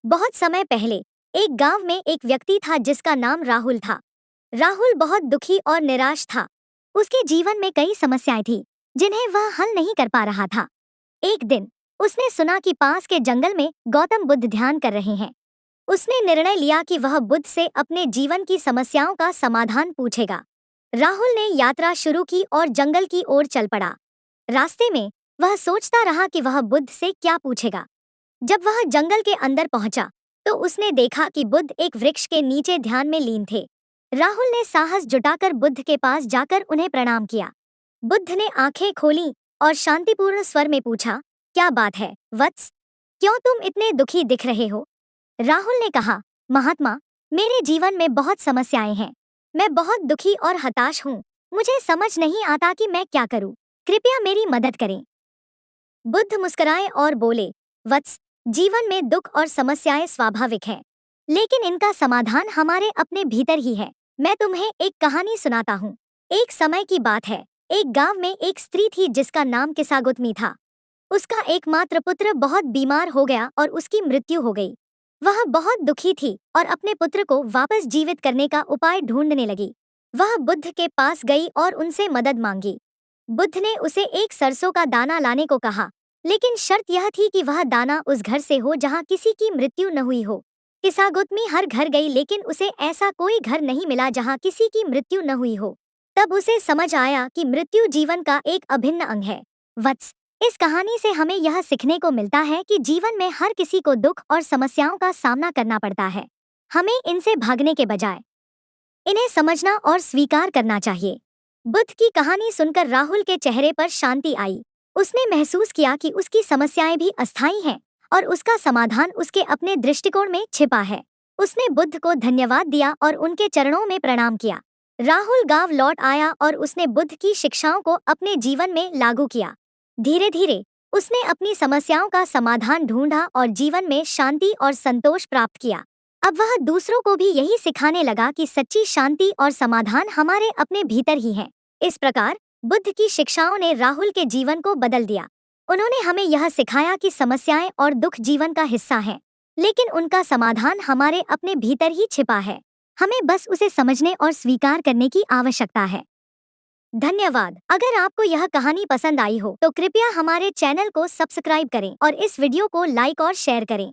बहुत समय पहले एक गांव में एक व्यक्ति था जिसका नाम राहुल था। राहुल बहुत दुखी और निराश था। उसके जीवन में कई समस्याएं थी जिन्हें वह हल नहीं कर पा रहा था। एक दिन उसने सुना कि पास के जंगल में गौतम बुद्ध ध्यान कर रहे हैं। उसने निर्णय लिया कि वह बुद्ध से अपने जीवन की समस्याओं का समाधान पूछेगा। राहुल ने यात्रा शुरू की और जंगल की ओर चल पड़ा। रास्ते में वह सोचता रहा कि वह बुद्ध से क्या पूछेगा। जब वह जंगल के अंदर पहुंचा तो उसने देखा कि बुद्ध एक वृक्ष के नीचे ध्यान में लीन थे। राहुल ने साहस जुटाकर बुद्ध के पास जाकर उन्हें प्रणाम किया। बुद्ध ने आंखें खोलीं और शांतिपूर्ण स्वर में पूछा, क्या बात है वत्स, क्यों तुम इतने दुखी दिख रहे हो? राहुल ने कहा, महात्मा, मेरे जीवन में बहुत समस्याएं हैं। मैं बहुत दुखी और हताश हूँ। मुझे समझ नहीं आता कि मैं क्या करूँ। कृपया मेरी मदद करें। बुद्ध मुस्कुराए और बोले, वत्स, जीवन में दुख और समस्याएं स्वाभाविक हैं, लेकिन इनका समाधान हमारे अपने भीतर ही है। मैं तुम्हें एक कहानी सुनाता हूँ। एक समय की बात है। एक गांव में एक स्त्री थी जिसका नाम किसागुतमी था। उसका एकमात्र पुत्र बहुत बीमार हो गया और उसकी मृत्यु हो गई। वह बहुत दुखी थी और अपने पुत्र को वापस जीवित करने का उपाय ढूंढने लगी। वह बुद्ध के पास गई और उनसे मदद मांगी। बुद्ध ने उसे एक सरसों का दाना लाने को कहा, लेकिन शर्त यह थी कि वह दाना उस घर से हो जहां किसी की मृत्यु न हुई हो। किसागुतमी हर घर गई लेकिन उसे ऐसा कोई घर नहीं मिला जहां किसी की मृत्यु न हुई हो। तब उसे समझ आया कि मृत्यु जीवन का एक अभिन्न अंग है। वत्स, इस कहानी से हमें यह सीखने को मिलता है कि जीवन में हर किसी को दुख और समस्याओं का सामना करना पड़ता है। हमें इनसे भागने के बजाय इन्हें समझना और स्वीकार करना चाहिए। बुद्ध की कहानी सुनकर राहुल के चेहरे पर शांति आई। उसने महसूस किया कि उसकी समस्याएं भी अस्थायी हैं और उसका समाधान उसके अपने दृष्टिकोण में छिपा है। उसने बुद्ध को धन्यवाद दिया और उनके चरणों में प्रणाम किया। राहुल गांव लौट आया और उसने बुद्ध की शिक्षाओं को अपने जीवन में लागू किया। धीरे धीरे उसने अपनी समस्याओं का समाधान ढूंढा और जीवन में शांति और संतोष प्राप्त किया। अब वह दूसरों को भी यही सिखाने लगा कि सच्ची शांति और समाधान हमारे अपने भीतर ही है। इस प्रकार बुद्ध की शिक्षाओं ने राहुल के जीवन को बदल दिया। उन्होंने हमें यह सिखाया कि समस्याएं और दुख जीवन का हिस्सा हैं, लेकिन उनका समाधान हमारे अपने भीतर ही छिपा है। हमें बस उसे समझने और स्वीकार करने की आवश्यकता है। धन्यवाद। अगर आपको यह कहानी पसंद आई हो तो कृपया हमारे चैनल को सब्सक्राइब करें और इस वीडियो को लाइक और शेयर करें।